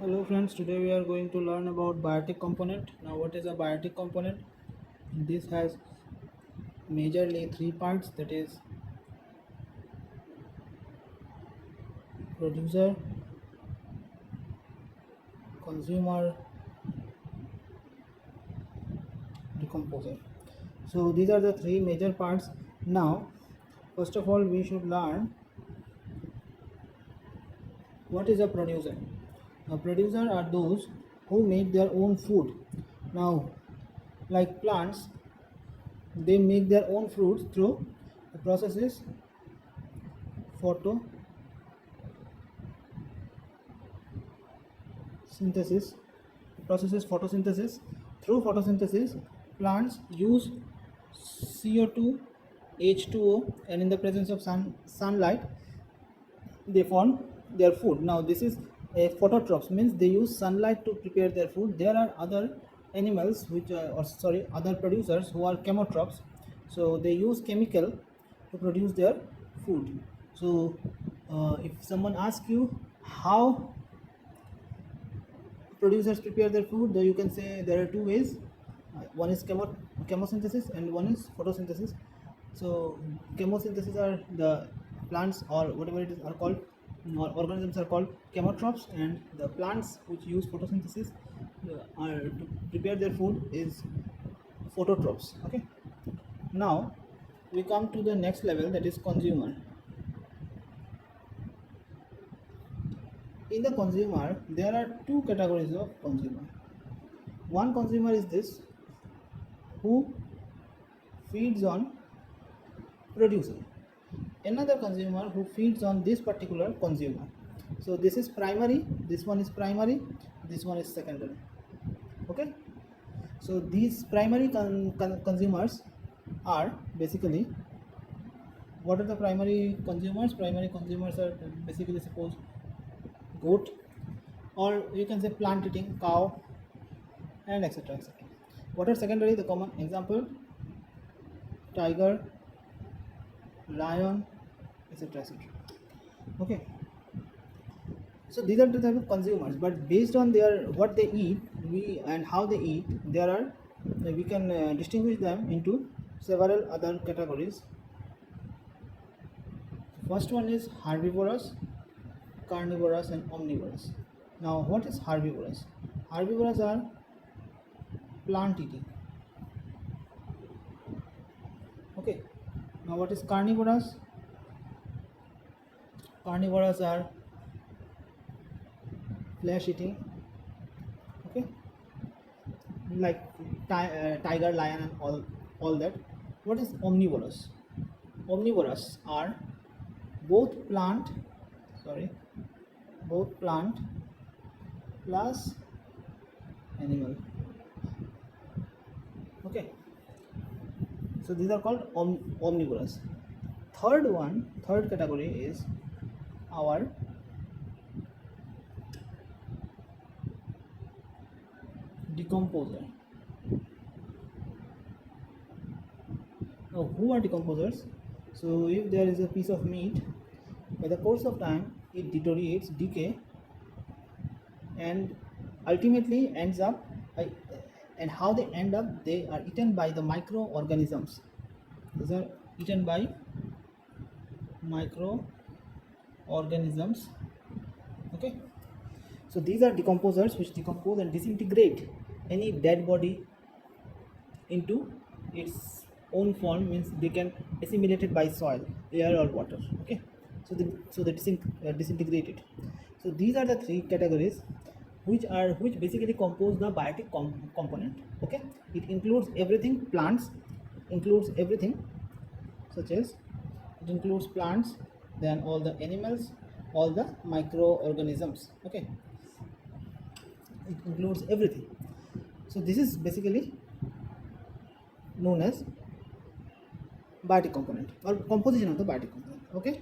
Hello friends, today we are going to learn about biotic component. Now what is a biotic component? This has majorly three parts, that is producer, consumer, decomposer. So these are the three major parts. Now first of all we should learn what is a producer. A producer are those who make their own food. Now like plants, they make their own fruits through the processes photosynthesis. Photosynthesis. Through photosynthesis, plants use CO2, H2O, and in the presence of sunlight, they form their food. Now, this is a phototrophs, means they use sunlight to prepare their food. There are other animals other producers who are chemotrophs. So they use chemical to produce their food. So if someone asks you how producers prepare their food, though you can say there are two ways. One is chemosynthesis and one is photosynthesis. So chemosynthesis are the plants or whatever it is are called, or organisms are called chemotrophs, and the plants which use photosynthesis are to prepare their food is phototrophs. Okay, now we come to the next level, that is consumer. In the consumer, there are two categories of consumer. One consumer is this who feeds on producer. Another consumer who feeds on this particular consumer. So this is primary, this one is primary, this one is secondary. Okay. So these primary consumers are basically, what are the primary consumers? Primary consumers are basically, suppose, goat, or you can say plant eating cow, and etc. etc. What are secondary? The common example: tiger, lion, etc. etc. Okay. So these are the type of consumers, but based on their what they eat, and how they eat, there are we can distinguish them into several other categories. First one is herbivorous, carnivorous, and omnivorous. Now, what is herbivorous? Herbivorous are plant eating. Okay. Now, what is carnivorous? Carnivorous are flesh eating. Okay, like tiger, lion, and all that. What is omnivorous? Omnivorous are both plant, both plant plus animal. Okay, so these are called omnivorous. Third category is our decomposer. Now, who are decomposers? So if there is a piece of meat, by the course of time it deteriorates, decay, and ultimately ends up and how they end up, they are eaten by the microorganisms. These are eaten by microorganisms. Okay, so these are decomposers which decompose and disintegrate any dead body into its own form, means they can assimilate it by soil, air, or water. Okay, so they disintegrate it. So these are the three categories which basically compose the biotic component. Okay, it includes everything. Plants includes everything, such as it includes plants, then all the animals, all the microorganisms. Okay, it includes everything. So this is basically known as biotic component or composition of the biotic component. Okay.